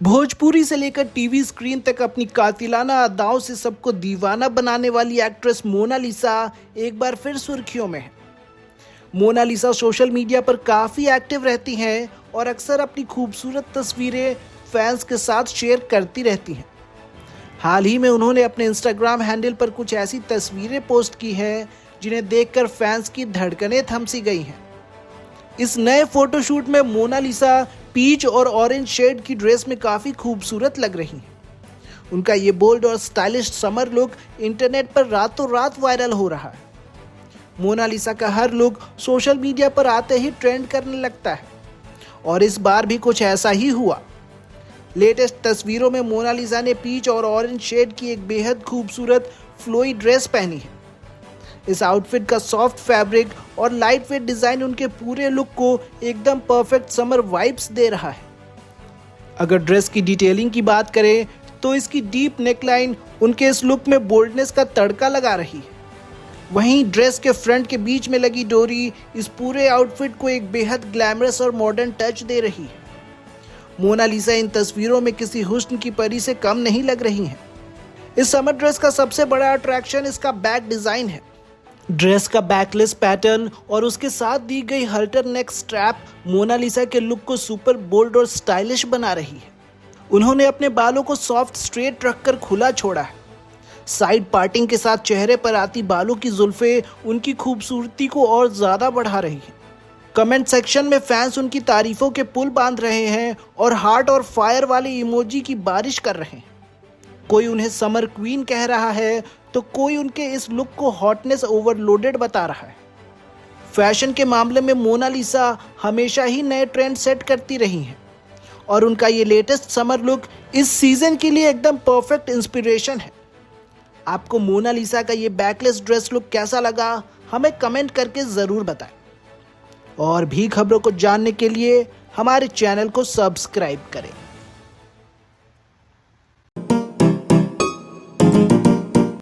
भोजपुरी से लेकर TV screen तक अपनी कातिलाना अदाओं से सबको दीवाना बनाने वाली एक्ट्रेस मोनालिसा एक बार फिर सुर्खियों में है। मोनालिसा सोशल मीडिया पर काफ़ी एक्टिव रहती हैं और अक्सर अपनी खूबसूरत तस्वीरें फैंस के साथ शेयर करती रहती हैं। हाल ही में उन्होंने अपने इंस्टाग्राम हैंडल पर कुछ ऐसी तस्वीरें पोस्ट की हैं जिन्हें देखकर फैंस की धड़कनें थम सी गई हैं। इस नए फोटोशूट में मोनालिसा पीच और ऑरेंज शेड की ड्रेस में काफ़ी खूबसूरत लग रही हैं। उनका ये बोल्ड और स्टाइलिश समर लुक इंटरनेट पर रातों रात वायरल हो रहा है। मोनालिसा का हर लुक सोशल मीडिया पर आते ही ट्रेंड करने लगता है और इस बार भी कुछ ऐसा ही हुआ। लेटेस्ट तस्वीरों में मोनालिसा ने पीच और ऑरेंज शेड की एक बेहद खूबसूरत फ्लोई ड्रेस पहनी है। इस आउटफिट का सॉफ्ट फैब्रिक और लाइट वेट डिज़ाइन उनके पूरे लुक को एकदम परफेक्ट समर वाइब्स दे रहा है। अगर ड्रेस की डिटेलिंग की बात करें तो इसकी डीप नेकलाइन उनके इस लुक में बोल्डनेस का तड़का लगा रही है। वहीं ड्रेस के फ्रंट के बीच में लगी डोरी इस पूरे आउटफिट को एक बेहद ग्लैमरस और मॉडर्न टच दे रही है। मोनालिसा इन तस्वीरों में किसी हुस्न की परी से कम नहीं लग रही हैं। इस समर ड्रेस का सबसे बड़ा अट्रैक्शन इसका बैक डिज़ाइन है। ड्रेस का बैकलेस पैटर्न और उसके साथ दी गई हल्टर नेक स्ट्रैप मोनालिसा के लुक को सुपर बोल्ड और स्टाइलिश बना रही है। उन्होंने अपने बालों को सॉफ्ट स्ट्रेट रखकर खुला छोड़ा है। साइड पार्टिंग के साथ चेहरे पर आती बालों की जुल्फें उनकी खूबसूरती को और ज़्यादा बढ़ा रही हैं। कमेंट सेक्शन में फैंस उनकी तारीफों के पुल बांध रहे हैं और हार्ट और फायर वाले इमोजी की बारिश कर रहे हैं। कोई उन्हें समर क्वीन कह रहा है तो कोई उनके इस लुक को हॉटनेस ओवरलोडेड बता रहा है। फैशन के मामले में मोनालिसा हमेशा ही नए ट्रेंड सेट करती रही हैं और उनका ये लेटेस्ट समर लुक इस सीजन के लिए एकदम परफेक्ट इंस्पिरेशन है। आपको मोनालिसा का ये बैकलेस ड्रेस लुक कैसा लगा, हमें कमेंट करके ज़रूर बताएं। और भी खबरों को जानने के लिए हमारे चैनल को सब्सक्राइब करें।